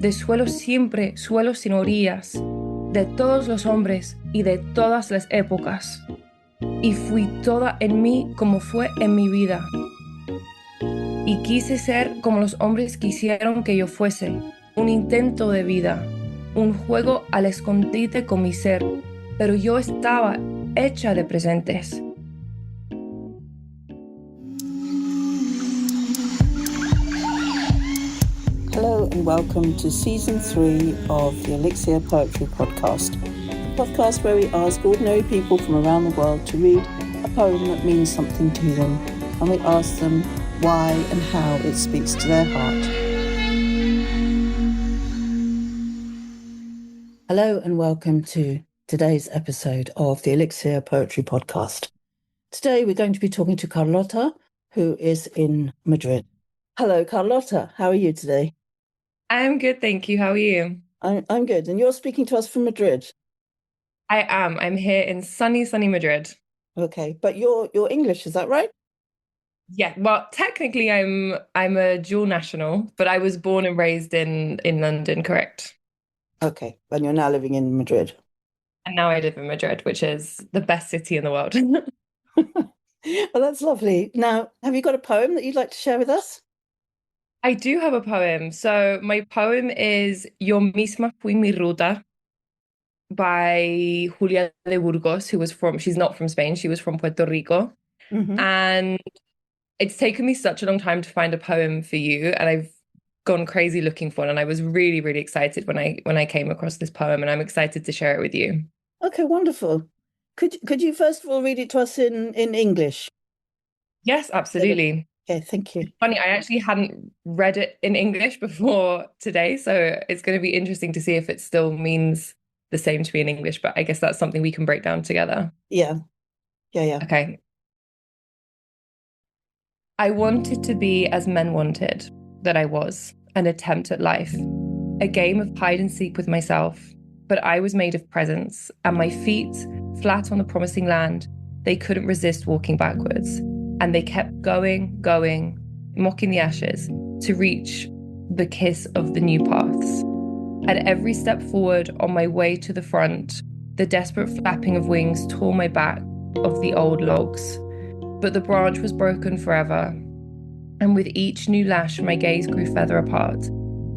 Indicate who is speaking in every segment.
Speaker 1: de suelos siempre, suelos sin orillas, de todos los hombres y de todas las épocas. Y fui toda en mí como fue en mi vida. Y quise ser como los hombres quisieron que yo fuese, un intento de vida, un juego al escondite con mi ser, pero yo estaba hecha de presentes.
Speaker 2: Hello and welcome to Season 3 of the Elixir Poetry Podcast, a podcast where we ask ordinary people from around the world to read a poem that means something to them, and we ask them why and how it speaks to their heart. Hello and welcome to today's episode of the Elixir Poetry Podcast. Today we're going to be talking to Carlotta, who is in Madrid. Hello, Carlotta. How are you today?
Speaker 1: I'm good, thank you. How are you?
Speaker 2: I'm good. And you're speaking to us from Madrid.
Speaker 1: I am. I'm here in sunny Madrid.
Speaker 2: Okay, but you're English, is that right?
Speaker 1: Yeah, well, technically I'm a dual national, but I was born and raised in London, correct?
Speaker 2: Okay, and you're now living in Madrid.
Speaker 1: And now I live in Madrid, which is the best city in the world.
Speaker 2: Well, that's lovely. Now, have you got a poem that you'd like to share with us?
Speaker 1: I do have a poem. So my poem is Yo misma fui mi ruta by Julia de Burgos, she's not from Spain, she was from Puerto Rico.
Speaker 2: Mm-hmm.
Speaker 1: And it's taken me such a long time to find a poem for you, and I've gone crazy looking for one. And I was really, really excited when I came across this poem, and I'm excited to share it with you.
Speaker 2: Okay, wonderful. Could you first of all read it to us in English?
Speaker 1: Yes, absolutely.
Speaker 2: Okay, thank you.
Speaker 1: Funny, I actually hadn't read it in English before today, so it's going to be interesting to see if it still means the same to me in English, but I guess that's something we can break down together.
Speaker 2: Yeah.
Speaker 1: Okay. I wanted to be as men wanted that I was, an attempt at life, a game of hide and seek with myself, but I was made of presence, and my feet, flat on the promising land, they couldn't resist walking backwards, and they kept going, mocking the ashes, to reach the kiss of the new paths. At every step forward on my way to the front, the desperate flapping of wings tore my back of the old logs. But the branch was broken forever, and with each new lash my gaze grew further apart,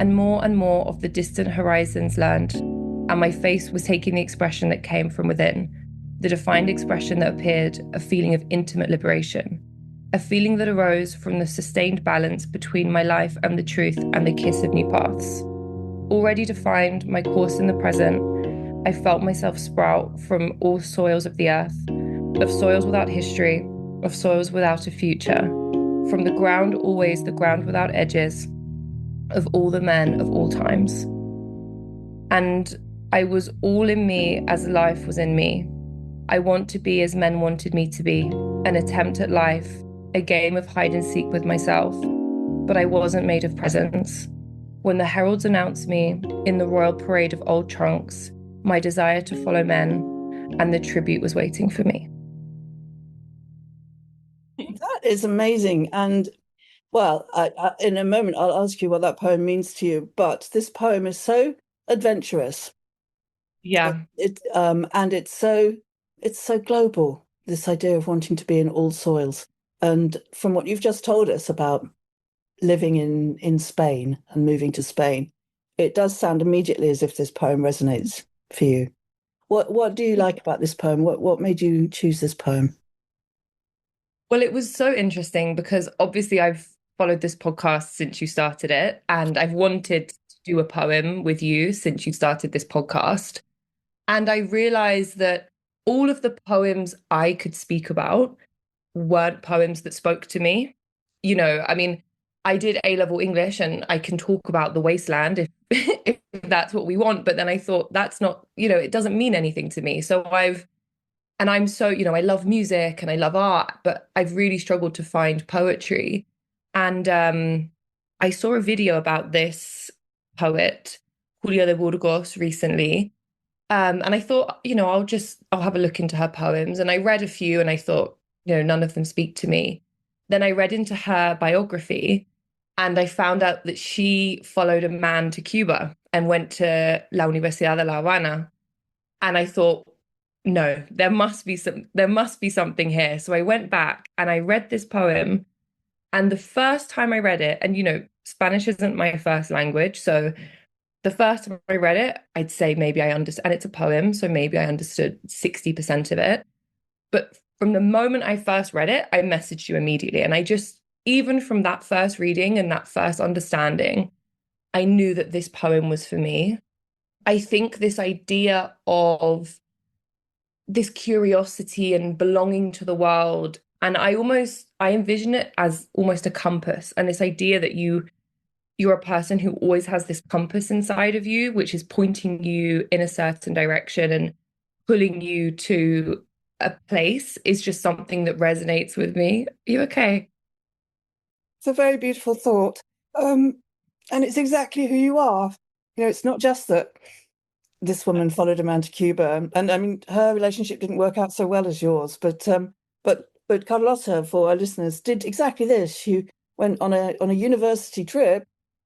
Speaker 1: and more of the distant horizons learned, and my face was taking the expression that came from within, the defined expression that appeared a feeling of intimate liberation, a feeling that arose from the sustained balance between my life and the truth and the kiss of new paths. Already defined my course in the present, I felt myself sprout from all soils of the earth, of soils without history, of soils without a future, from the ground always the ground without edges, of all the men of all times. And I was all in me as life was in me. I want to be as men wanted me to be, an attempt at life, a game of hide and seek with myself, but I wasn't made of presence. When the heralds announced me in the royal parade of old trunks, my desire to follow men, and the tribute was waiting for me.
Speaker 2: That is amazing. And well, in a moment, I'll ask you what that poem means to you. But this poem is so adventurous.
Speaker 1: Yeah.
Speaker 2: And it's so global, this idea of wanting to be in all soils. And from what you've just told us about living in Spain and moving to Spain, it does sound immediately as if this poem resonates for you. What do you like about this poem? What made you choose this poem?
Speaker 1: Well, it was so interesting because obviously I've followed this podcast since you started it, and I've wanted to do a poem with you since you started this podcast. And I realized that all of the poems I could speak about weren't poems that spoke to me. You know, I mean, I did A-level English and I can talk about the wasteland if if that's what we want. But then I thought that's not, it doesn't mean anything to me. I'm so, I love music and I love art, but I've really struggled to find poetry. And I saw a video about this poet, Julia de Burgos, recently. And I thought, I'll have a look into her poems. And I read a few and I thought, none of them speak to me. Then I read into her biography And I found out that she followed a man to Cuba and went to La Universidad de La Habana. And I thought, no, there must be something here. So I went back and I read this poem. And the first time I read it, and Spanish isn't my first language, so the first time I read it, I'd say maybe I understood, and it's a poem, so maybe I understood 60% of it. But from the moment I first read it, I messaged you immediately. And I just, even from that first reading and that first understanding, I knew that this poem was for me. I think this idea of this curiosity and belonging to the world, and I envision it as almost a compass, and this idea that you're a person who always has this compass inside of you, which is pointing you in a certain direction and pulling you to a place, is just something that resonates with me. Are you okay?
Speaker 2: It's a very beautiful thought. And it's exactly who you are. It's not just that this woman followed a man to Cuba, and I mean, her relationship didn't work out so well as yours, but Carlotta, for our listeners, did exactly this. She went on a university trip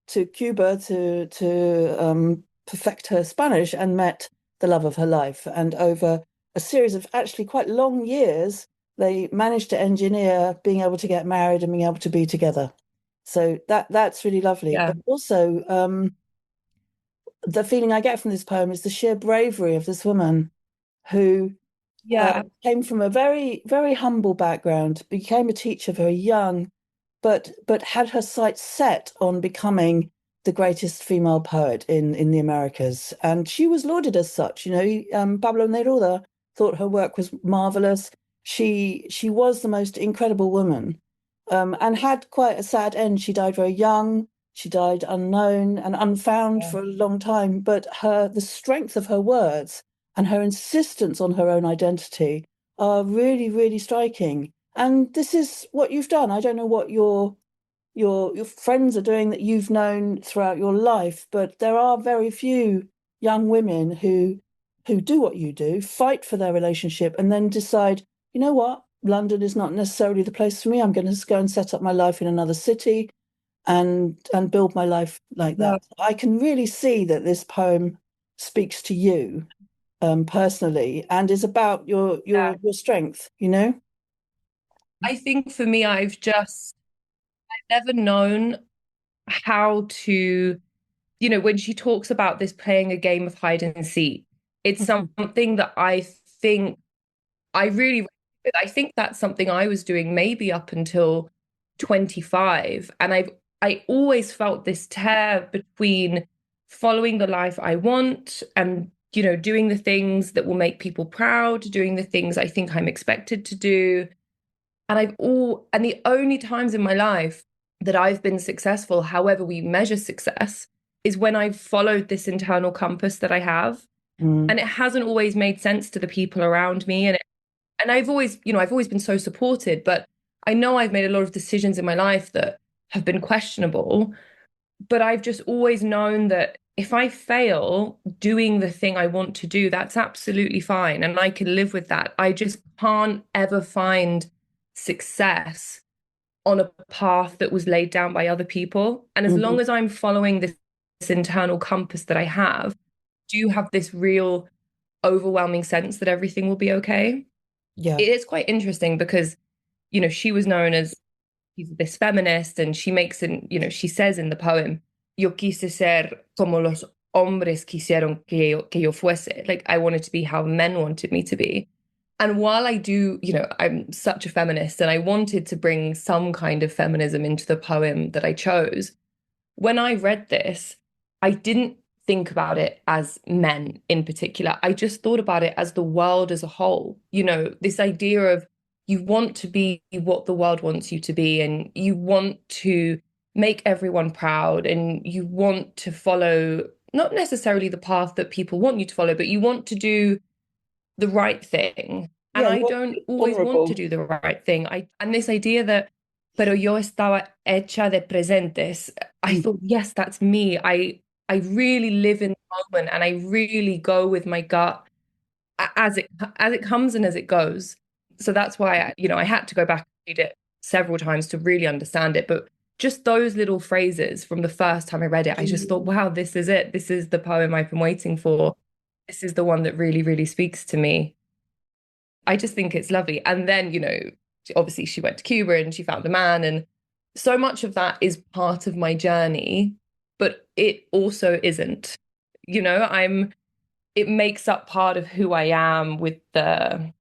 Speaker 2: to Cuba to perfect her Spanish and met the love of her life. And over a series of actually quite long years, they managed to engineer being able to get married and being able to be together. So that's really lovely.
Speaker 1: Yeah.
Speaker 2: But also, the feeling I get from this poem is the sheer bravery of this woman who
Speaker 1: Yeah.
Speaker 2: came from a very, very humble background, became a teacher very young, but had her sights set on becoming the greatest female poet in the Americas. And she was lauded as such. Pablo Neruda thought her work was marvelous. She was the most incredible woman, and had quite a sad end. She died very young. She died unknown and unfound
Speaker 1: Yeah.
Speaker 2: for a long time. But the strength of her words and her insistence on her own identity are really, really striking. And this is what you've done. I don't know what your friends are doing that you've known throughout your life, but there are very few young women who do what you do, fight for their relationship, and then decide, you know what, London is not necessarily the place for me. I'm going to go and set up my life in another city and build my life like
Speaker 1: Yeah.
Speaker 2: that. I can really see that this poem speaks to you personally and is about your strength, you know?
Speaker 1: I think for me, I've never known how to, when she talks about this playing a game of hide and seek, it's
Speaker 2: Mhm.
Speaker 1: something that I think I really, I think that's something I was doing maybe up until 25. And I always felt this tear between following the life I want and, doing the things that will make people proud, doing the things I think I'm expected to do. And the only times in my life that I've been successful, however we measure success, is when I've followed this internal compass that I have.
Speaker 2: Mm.
Speaker 1: And it hasn't always made sense to the people around me. And I've always been so supported, but I know I've made a lot of decisions in my life that have been questionable. But I've just always known that if I fail doing the thing I want to do, that's absolutely fine. And I can live with that. I just can't ever find success on a path that was laid down by other people. And as
Speaker 2: Mhm.
Speaker 1: long as I'm following this internal compass that I have, do you have this real overwhelming sense that everything will be okay?
Speaker 2: Yeah.
Speaker 1: It is quite interesting because, she was known as she's this feminist, and she says in the poem, yo quise ser como los hombres quisieron que yo fuese. Like, I wanted to be how men wanted me to be. And while I do, I'm such a feminist and I wanted to bring some kind of feminism into the poem that I chose, when I read this, I didn't think about it as men in particular. I just thought about it as the world as a whole. This idea of you want to be what the world wants you to be, and you want to make everyone proud, and you want to follow not necessarily the path that people want you to follow, but you want to do the right thing. And
Speaker 2: Yeah,
Speaker 1: I
Speaker 2: you're
Speaker 1: don't always want to
Speaker 2: vulnerable.
Speaker 1: do the right thing. And this idea that, pero yo estaba hecha de presentes. I
Speaker 2: Mm.
Speaker 1: thought, yes, that's me. I really live in the moment, and I really go with my gut as it comes and as it goes. So that's why I had to go back and read it several times to really understand it. But just those little phrases from the first time I read it, I just thought, wow, this is it. This is the poem I've been waiting for. This is the one that really, really speaks to me. I just think it's lovely. And then, obviously she went to Cuba and she found a man. And so much of that is part of my journey, but it also isn't. It makes up part of who I am with the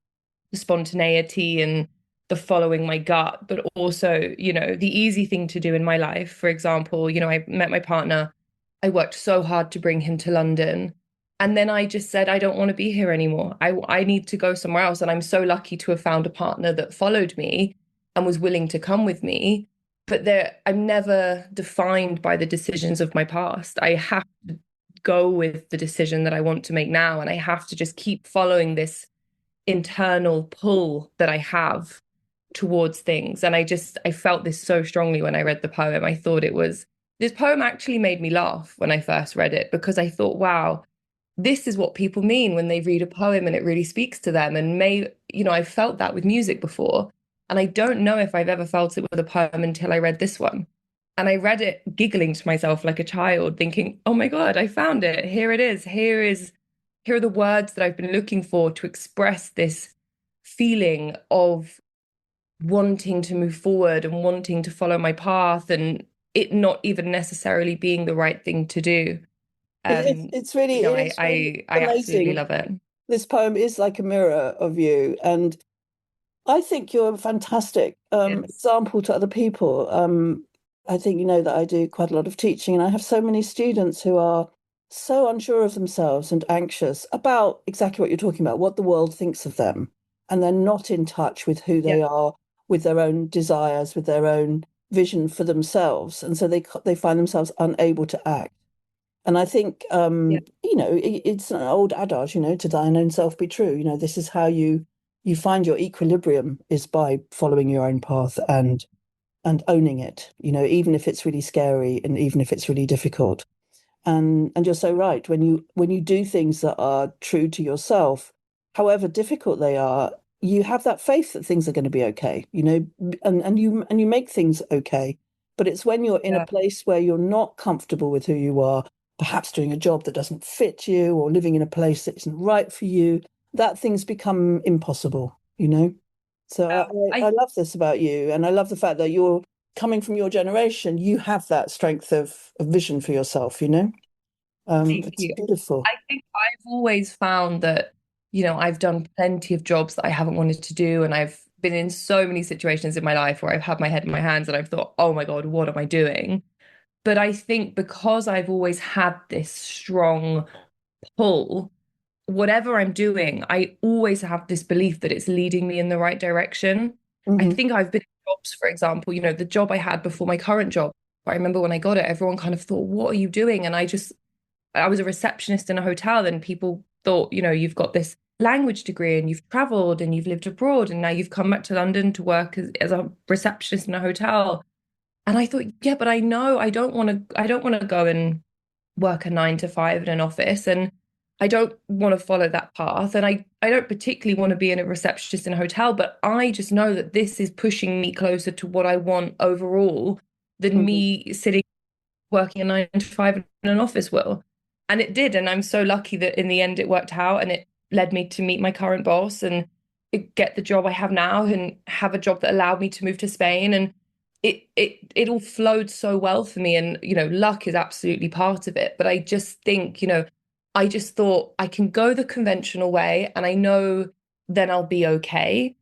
Speaker 1: spontaneity and the following my gut, but also, the easy thing to do in my life. For example, I met my partner. I worked so hard to bring him to London. And then I just said, I don't want to be here anymore. I need to go somewhere else. And I'm so lucky to have found a partner that followed me and was willing to come with me. But I'm never defined by the decisions of my past. I have to go with the decision that I want to make now. And I have to just keep following this internal pull that I have towards things. And I felt this so strongly when I read the poem. I thought this poem actually made me laugh when I first read it, because I thought, wow, this is what people mean when they read a poem and it really speaks to them. And I felt that with music before. And I don't know if I've ever felt it with a poem until I read this one. And I read it giggling to myself like a child, thinking, oh my God, I found it. Here it is. Here are the words that I've been looking for to express this feeling of wanting to move forward and wanting to follow my path, and it not even necessarily being the right thing to do.
Speaker 2: It's really
Speaker 1: I absolutely
Speaker 2: amazing.
Speaker 1: love it.
Speaker 2: This poem is like a mirror of you, and I think you're a fantastic
Speaker 1: Yes.
Speaker 2: example to other people. I think you know that I do quite a lot of teaching, and I have so many students who are so unsure of themselves and anxious about exactly what you're talking about, what the world thinks of them, and they're not in touch with who
Speaker 1: Yeah.
Speaker 2: they are, with their own desires, with their own vision for themselves, and so they find themselves unable to act. And I think,
Speaker 1: Yeah.
Speaker 2: it's an old adage, to thine own self be true. This is how you find your equilibrium, is by following your own path and owning it, even if it's really scary and even if it's really difficult. And you're so right. When you do things that are true to yourself, however difficult they are, you have that faith that things are going to be okay, and you make things okay. But it's when you're in a
Speaker 1: Yeah.
Speaker 2: place where you're not comfortable with who you are, perhaps doing a job that doesn't fit you or living in a place that isn't right for you, that things become impossible. So I
Speaker 1: I
Speaker 2: love this about you, and I love the fact that you're coming from your generation, you have that strength of vision for yourself.
Speaker 1: Thank
Speaker 2: It's
Speaker 1: you.
Speaker 2: beautiful.
Speaker 1: I think I've always found that, I've done plenty of jobs that I haven't wanted to do. And I've been in so many situations in my life where I've had my head in my hands and I've thought, oh my God, what am I doing? But I think because I've always had this strong pull, whatever I'm doing, I always have this belief that it's leading me in the right direction. I
Speaker 2: Hmm.
Speaker 1: think I've been in jobs, for example, the job I had before my current job. I remember when I got it, everyone kind of thought, what are you doing? And I was a receptionist in a hotel, and people thought, you've got this language degree and you've traveled and you've lived abroad and now you've come back to London to work as a receptionist in a hotel. And I thought, yeah, but I know I don't want to go and work a 9 to 5 in an office. And I don't want to follow that path. And I don't particularly want to be in a receptionist in a hotel, but I just know that this is pushing me closer to what I want overall than
Speaker 2: Hmm.
Speaker 1: me sitting working a 9 to 5 in an office will. And it did. And I'm so lucky that in the end it worked out, and it led me to meet my current boss and get the job I have now and have a job that allowed me to move to Spain. And it all flowed so well for me. And, luck is absolutely part of it. But I just think, I just thought I can go the conventional way and I know then I'll be okay.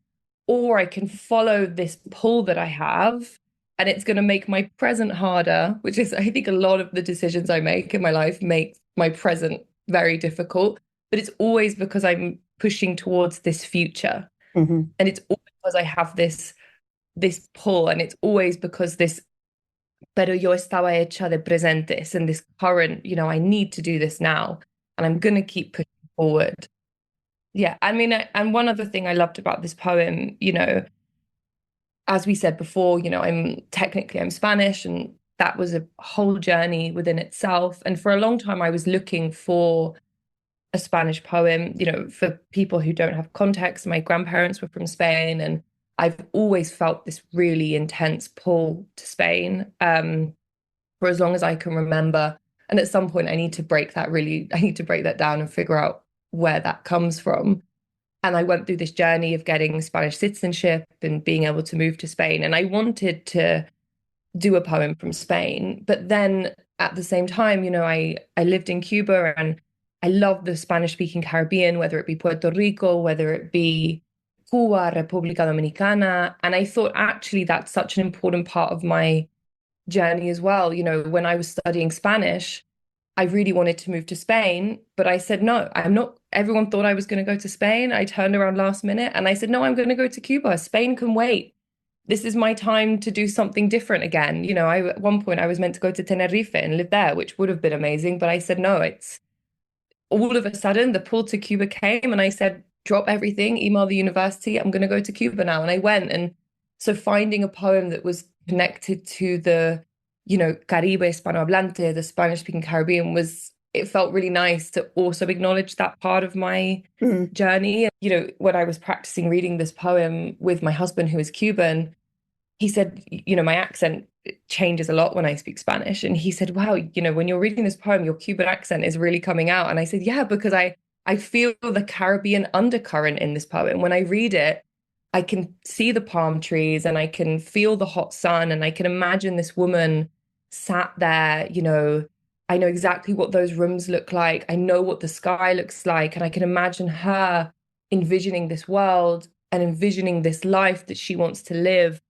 Speaker 1: Or I can follow this pull that I have, and it's going to make my present harder, which is, I think, a lot of the decisions I make in my life make my present very difficult. But it's always because I'm pushing towards this future.
Speaker 2: Hmm.
Speaker 1: And it's always because I have this pull, and it's always because this, pero yo estaba hecha de presentes, and this current, I need to do this now, and I'm going to keep pushing forward. Yeah, I mean, and one other thing I loved about this poem, as we said before, I'm Spanish, and that was a whole journey within itself. And for a long time, I was looking for a Spanish poem. For people who don't have context, my grandparents were from Spain, and I've always felt this really intense pull to Spain, for as long as I can remember. And at some point, I need to break that down and figure out where that comes from. And I went through this journey of getting Spanish citizenship and being able to move to Spain. And I wanted to do a poem from Spain. But then at the same time, I lived in Cuba and I love the Spanish speaking Caribbean, whether it be Puerto Rico, whether it be Cuba, República Dominicana. And I thought actually that's such an important part of my journey as well. When I was studying Spanish, I really wanted to move to Spain, but I said, no, I'm not. Everyone thought I was going to go to Spain. I turned around last minute and I said, no, I'm going to go to Cuba. Spain can wait. This is my time to do something different again. At one point I was meant to go to Tenerife and live there, which would have been amazing. But I said, no, it's all of a sudden the pull to Cuba came and I said, drop everything, email the university. I'm going to go to Cuba now. And I went. And so finding a poem that was connected to the, Caribe Hispanohablante, the Spanish speaking Caribbean it felt really nice to also acknowledge that part of my journey. When I was practicing reading this poem with my husband, who is Cuban, he said, my accent changes a lot when I speak Spanish. And he said, wow, when you're reading this poem, your Cuban accent is really coming out. And I said, yeah, because I feel the Caribbean undercurrent in this poem. When I read it, I can see the palm trees and I can feel the hot sun and I can imagine this woman sat there, I know exactly what those rooms look like. I know what the sky looks like. And I can imagine her envisioning this world and envisioning this life that she wants to live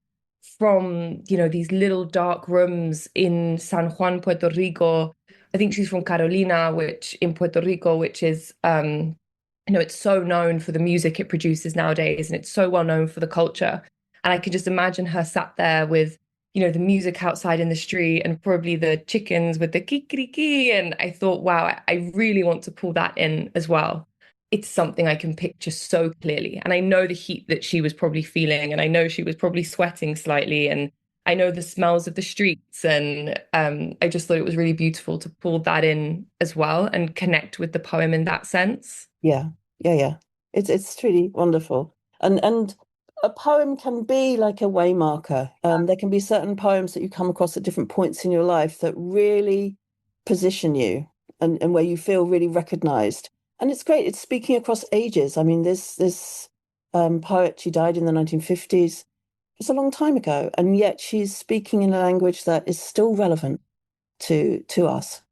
Speaker 1: from, these little dark rooms in San Juan, Puerto Rico. I think she's from Carolina, which in Puerto Rico, which is, it's so known for the music it produces nowadays, and it's so well known for the culture. And I could just imagine her sat there with, the music outside in the street and probably the chickens with the kikiriki. And I thought, wow, I really want to pull that in as well. It's something I can picture so clearly. And I know the heat that she was probably feeling, and I know she was probably sweating slightly, and I know the smells of the streets. And I just thought it was really beautiful to pull that in as well and connect with the poem in that sense.
Speaker 2: Yeah, yeah. It's truly wonderful. And a poem can be like a waymarker. There can be certain poems that you come across at different points in your life that really position you and where you feel really recognized. And it's great. It's speaking across ages. I mean, this poet, she died in the 1950s. It's a long time ago, and yet she's speaking in a language that is still relevant to us,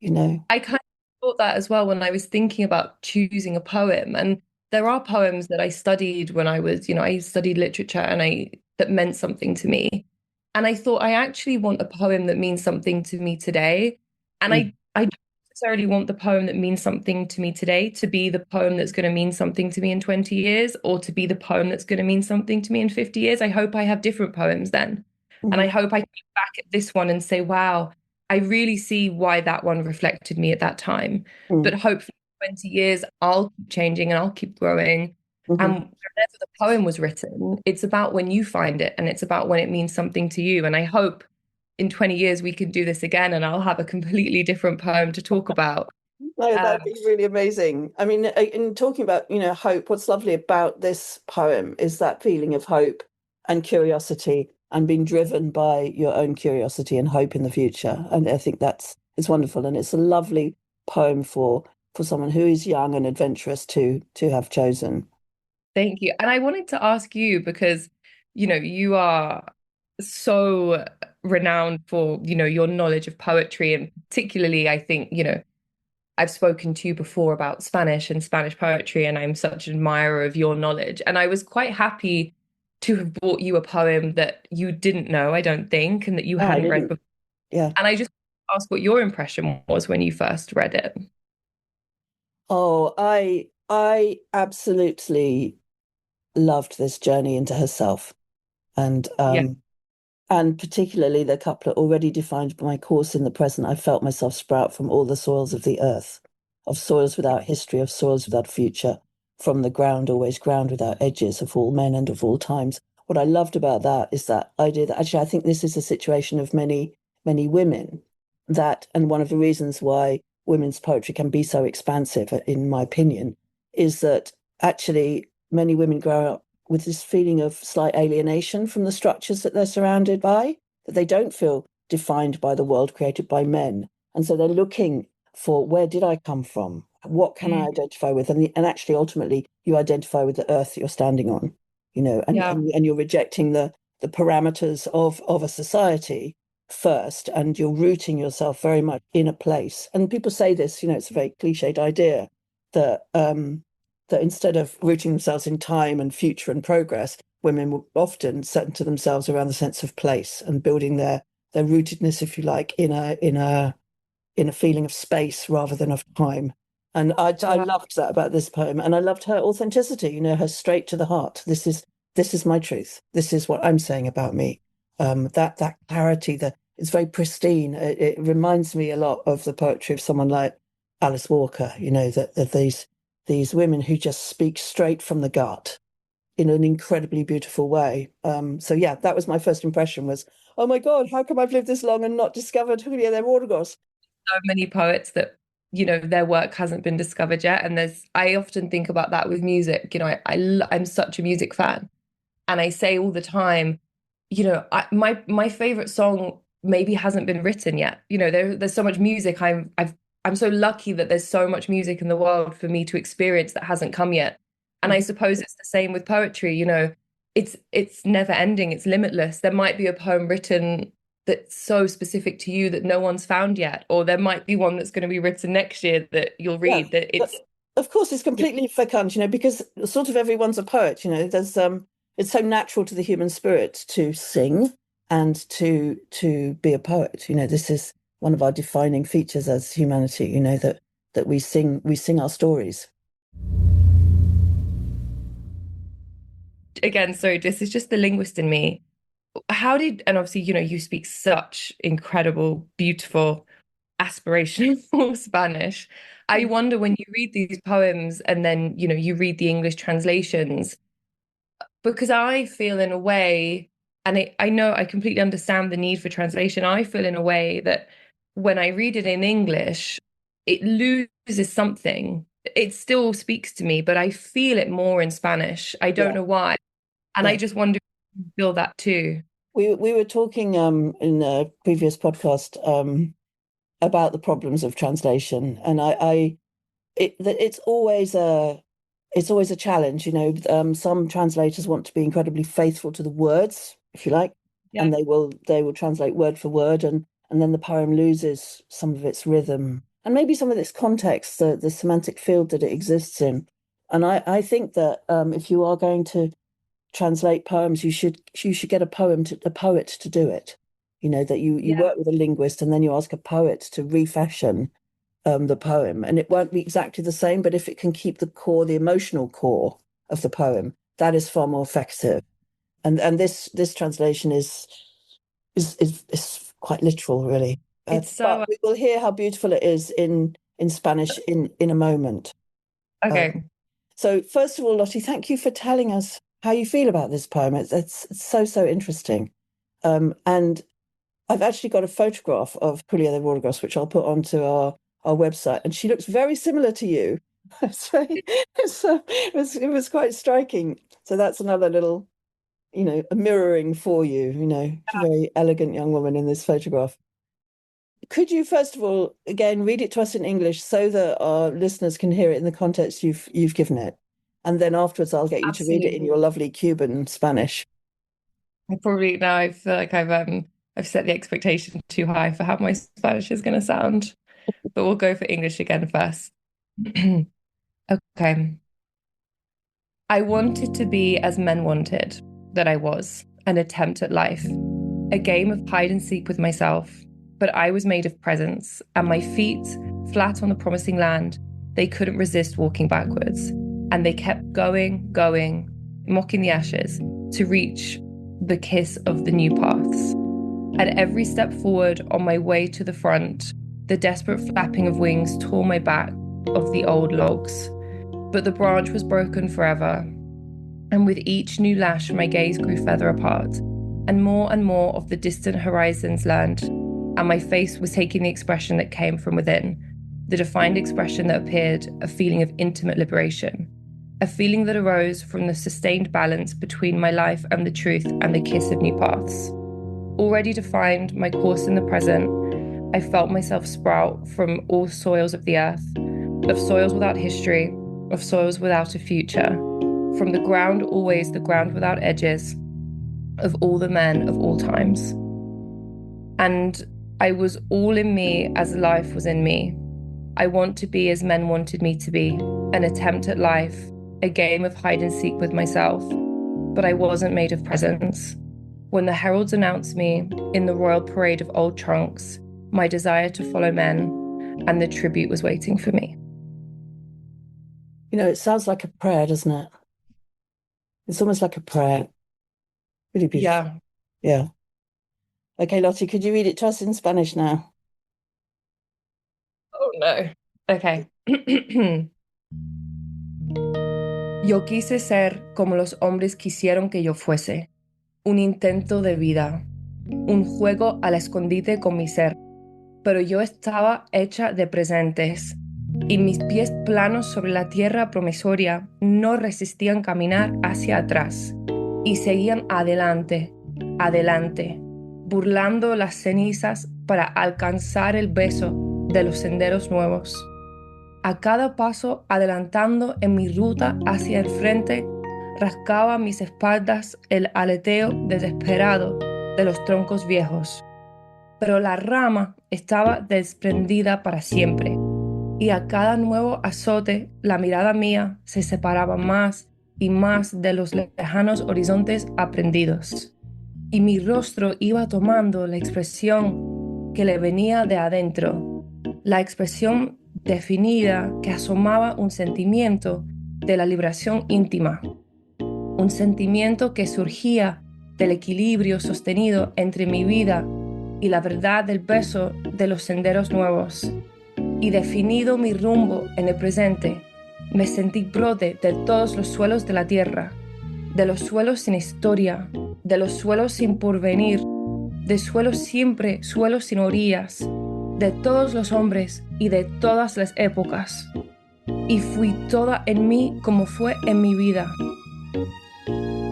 Speaker 1: I kind of thought that as well when I was thinking about choosing a poem. And there are poems that I studied when I studied literature and that meant something to me. And I thought I actually want a poem that means something to me today. And I don't necessarily want the poem that means something to me today to be the poem that's going to mean something to me in 20 years or to be the poem that's going to mean something to me in 50 years. I hope I have different poems then. And I hope I can look back at this one and say, wow, I really see why that one reflected me at that time. But hopefully, in 20 years, I'll keep changing and I'll keep growing. And whenever the poem was written, it's about when you find it and it's about when it means something to you. And I hope in 20 years we can do this again and I'll have a completely different poem to talk about.
Speaker 2: No, that'd be really amazing. I mean, in talking about, hope, what's lovely about this poem is that feeling of hope and curiosity and being driven by your own curiosity and hope in the future. And I think it's wonderful. And it's a lovely poem for someone who is young and adventurous to have chosen.
Speaker 1: Thank you. And I wanted to ask you because, you are so renowned for, your knowledge of poetry. And particularly, I think, I've spoken to you before about Spanish and Spanish poetry, and I'm such an admirer of your knowledge. And I was quite happy to have brought you a poem that you didn't know, I don't think, and that you hadn't read before.
Speaker 2: Yeah.
Speaker 1: And I just asked what your impression was when you first read it.
Speaker 2: Oh, I absolutely loved this journey into herself. And
Speaker 1: Yeah.
Speaker 2: and particularly the couplet already defined by my course in the present, I felt myself sprout from all the soils of the earth, of soils without history, of soils without future, from the ground, always ground without edges, of all men and of all times. What I loved about that is that idea that actually I think this is a situation of many, many women and one of the reasons why women's poetry can be so expansive, in my opinion, is that actually many women grow up with this feeling of slight alienation from the structures that they're surrounded by, that they don't feel defined by the world created by men. And so they're looking for, where did I come from? What can I identify with? And actually, ultimately, you identify with the earth that you're standing on, and you're rejecting the parameters of a society first, and you're rooting yourself very much in a place. And people say this, it's a very cliched idea that that instead of rooting themselves in time and future and progress, women will often center themselves around the sense of place and building their rootedness, if you like, in a feeling of space rather than of time. And I loved that about this poem, and I loved her authenticity. Her straight to the heart. This is my truth. This is what I'm saying about me. That clarity, that it's very pristine. It reminds me a lot of the poetry of someone like Alice Walker. That these women who just speak straight from the gut in an incredibly beautiful way. So yeah, that was my first impression. Was, oh my God, how come I've lived this long and not discovered Julia de Burgos?
Speaker 1: So many poets that their work hasn't been discovered yet, and I often think about that with music. I'm such a music fan, and I say all the time, my favorite song maybe hasn't been written yet. There's so much music. I'm so lucky that there's so much music in the world for me to experience that hasn't come yet. And I suppose it's the same with poetry. It's never ending. It's limitless. There might be a poem written that's so specific to you that no one's found yet, or there might be one that's going to be written next year that you'll read.
Speaker 2: Yeah,
Speaker 1: that it's
Speaker 2: of course it's completely fecund, because sort of everyone's a poet. There's it's so natural to the human spirit to sing and to be a poet. This is one of our defining features as humanity. That we sing our stories.
Speaker 1: Again, sorry, this is just the linguist in me. And obviously, you speak such incredible, beautiful, aspirational Spanish. I wonder, when you read these poems and then, you read the English translations, because I feel in a way, and I know I completely understand the need for translation. I feel in a way that when I read it in English, it loses something. It still speaks to me, but I feel it more in Spanish. I don't know why. And I just wonder if you feel that too.
Speaker 2: We were talking in a previous podcast about the problems of translation, and it's always a challenge. Some translators want to be incredibly faithful to the words, if you like, and they will translate word for word, and then the poem loses some of its rhythm and maybe some of its context, the semantic field that it exists in. And I think that if you are going to translate poems, you should get a poet to do it. That you work with a linguist and then you ask a poet to refashion the poem, and it won't be exactly the same, but if it can keep the emotional core of the poem, that is far more effective. And this translation is quite literal, really. But we will hear how beautiful it is in Spanish in a moment.
Speaker 1: Okay.
Speaker 2: So first of all, Lottie, thank you for telling us how you feel about this poem. It's so interesting. And I've actually got a photograph of Julia de Burgos, which I'll put onto our website, and she looks very similar to you. It was quite striking. So that's another little, a mirroring for you, a very elegant young woman in this photograph. Could you, first of all, again, read it to us in English so that our listeners can hear it in the context you've given it? And then afterwards, I'll get you to read it in your lovely Cuban Spanish.
Speaker 1: I feel like I've set the expectation too high for how my Spanish is going to sound, but we'll go for English again first. Okay. I wanted to be as men wanted that I was, an attempt at life, a game of hide and seek with myself. But I was made of presence, and my feet, flat on the promising land, they couldn't resist walking backwards. And they kept going, mocking the ashes, to reach the kiss of the new paths. At every step forward on my way to the front, the desperate flapping of wings tore my back of the old logs. But the branch was broken forever. And with each new lash, my gaze grew further apart, and more of the distant horizons learned. And my face was taking the expression that came from within, the defined expression that appeared, a feeling of intimate liberation, a feeling that arose from the sustained balance between my life and the truth and the kiss of new paths. Already defined my course in the present, I felt myself sprout from all soils of the earth, of soils without history, of soils without a future, from the ground always the ground without edges, of all the men of all times. And I was all in me as life was in me. I want to be as men wanted me to be, an attempt at life, a game of hide and seek with myself. But I wasn't made of presents. When the heralds announced me in the royal parade of old trunks, my desire to follow men, and the tribute was waiting for me.
Speaker 2: You know, it sounds like a prayer, doesn't it? It's almost like a prayer. Really beautiful.
Speaker 1: Yeah.
Speaker 2: Yeah. Okay, Lottie, could you read it to us in Spanish now?
Speaker 1: Oh no. Okay. Yo quise ser como los hombres quisieron que yo fuese, un intento de vida, un juego al escondite con mi ser, pero yo estaba hecha de presentes y mis pies planos sobre la tierra promisoria no resistían caminar hacia atrás y seguían adelante, adelante, burlando las cenizas para alcanzar el beso de los senderos nuevos. A cada paso adelantando en mi ruta hacia el frente, rascaba mis espaldas el aleteo desesperado de los troncos viejos. Pero la rama estaba desprendida para siempre, y a cada nuevo azote la mirada mía se separaba más y más de los lejanos horizontes aprendidos, y mi rostro iba tomando la expresión que le venía de adentro, la expresión definida que asomaba un sentimiento de la liberación íntima, un sentimiento que surgía del equilibrio sostenido entre mi vida y la verdad del beso de los senderos nuevos. Y definido mi rumbo en el presente, me sentí brote de todos los suelos de la tierra, de los suelos sin historia, de los suelos sin porvenir, de suelos siempre, suelos sin orillas, de todos los hombres y de todas las épocas. Y fui toda en mí como fue en mi vida.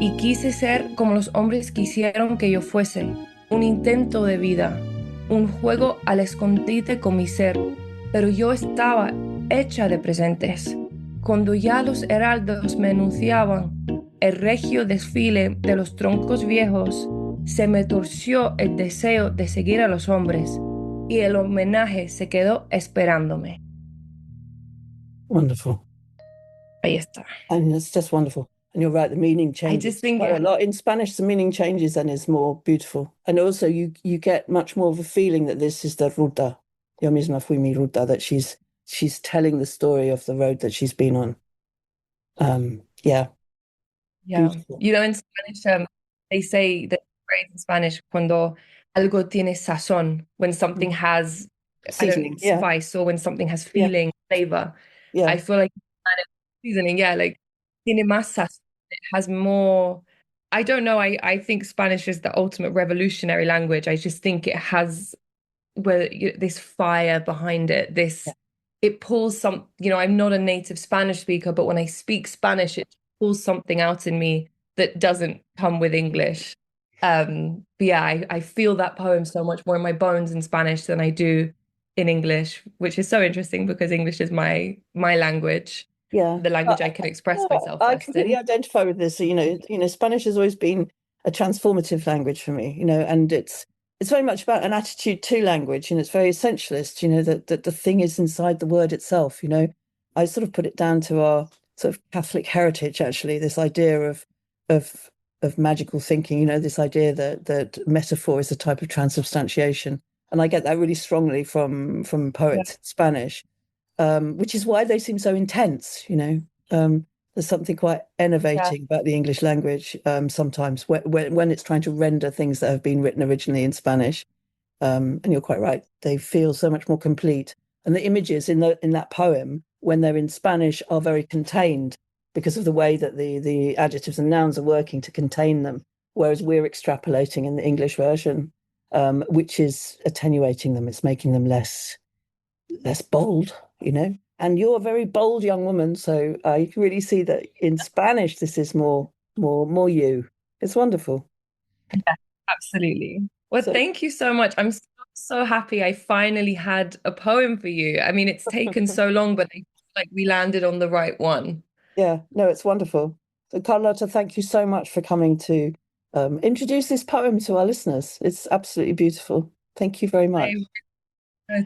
Speaker 1: Y quise ser como los hombres quisieron que yo fuese, un intento de vida, un juego al escondite con mi ser, pero yo estaba hecha de presentes. Cuando ya los heraldos me anunciaban el regio desfile de los troncos viejos, se me torció el deseo de seguir a los hombres y el homenaje se quedó esperándome.
Speaker 2: Wonderful.
Speaker 1: Ahí está.
Speaker 2: And it's just wonderful. And you're right, the meaning changes
Speaker 1: just think
Speaker 2: quite a lot. In Spanish, the meaning changes and is more beautiful. And also you get much more of a feeling that this is the ruta. Yo misma fui mi ruta, that she's telling the story of the road that she's been on. Yeah.
Speaker 1: Yeah.
Speaker 2: Beautiful.
Speaker 1: You know, in Spanish, they say that phrase in Spanish, cuando algo tiene sazón, when something has, I don't
Speaker 2: Seasoning,
Speaker 1: think,
Speaker 2: yeah.
Speaker 1: spice, or when something has feeling, flavor.
Speaker 2: Yeah.
Speaker 1: I feel like Spanish seasoning, yeah, like tiene más sazón. It has more. I don't know. I think Spanish is the ultimate revolutionary language. I just think it has this fire behind it. It pulls some. You know, I'm not a native Spanish speaker, but when I speak Spanish, it pulls something out in me that doesn't come with English. But yeah, I feel that poem so much more in my bones in Spanish than I do in English, which is so interesting because English is my language.
Speaker 2: Yeah.
Speaker 1: The language I can express myself
Speaker 2: I
Speaker 1: best
Speaker 2: completely
Speaker 1: in.
Speaker 2: identify with this. Spanish has always been a transformative language for me, and it's very much about an attitude to language, it's very essentialist, that the thing is inside the word itself, I sort of put it down to our sort of Catholic heritage, actually, this idea of magical thinking, this idea that metaphor is a type of transubstantiation. And I get that really strongly from poets in Spanish, which is why they seem so intense, there's something quite enervating about the English language sometimes when it's trying to render things that have been written originally in Spanish. And you're quite right, they feel so much more complete. And the images in that poem, when they're in Spanish, are very contained because of the way that the adjectives and nouns are working to contain them, whereas we're extrapolating in the English version, which is attenuating them. It's making them less bold, And you're a very bold young woman, so you can really see that in Spanish this is more you. It's wonderful.
Speaker 1: Yeah, absolutely. Well,
Speaker 2: So
Speaker 1: thank you so much. I'm so happy I finally had a poem for you. I mean, it's taken so long, but I feel like we landed on the right one.
Speaker 2: yeah, no, it's wonderful. So Carlotta, thank you so much for coming to introduce this poem to our listeners. It's absolutely beautiful. Thank you very much.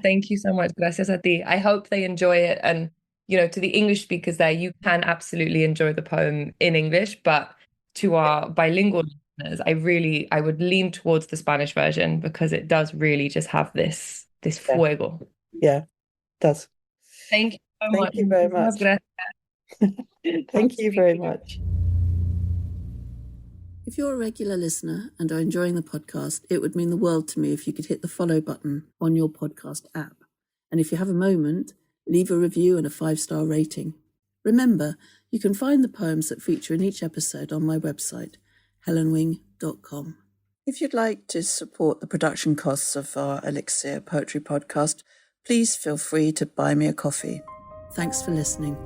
Speaker 1: Thank you so much. Gracias a ti. I hope they enjoy it. And, to the English speakers there, you can absolutely enjoy the poem in English, but to our bilingual listeners, I would lean towards the Spanish version because it does really just have this
Speaker 2: Yeah,
Speaker 1: fuego.
Speaker 2: yeah, it does.
Speaker 1: Thank you so
Speaker 2: Thank
Speaker 1: much.
Speaker 2: you very
Speaker 1: Muchísimas
Speaker 2: much.
Speaker 1: gracias.
Speaker 2: Thank you very
Speaker 1: Absolutely.
Speaker 2: much. If you're a regular listener and are enjoying the podcast, it would mean the world to me if you could hit the follow button on your podcast app. And if you have a moment, leave a review and a 5-star rating. Remember, you can find the poems that feature in each episode on my website, helenwing.com. If you'd like to support the production costs of our Elixir Poetry podcast, please feel free to buy me a coffee. Thanks for listening.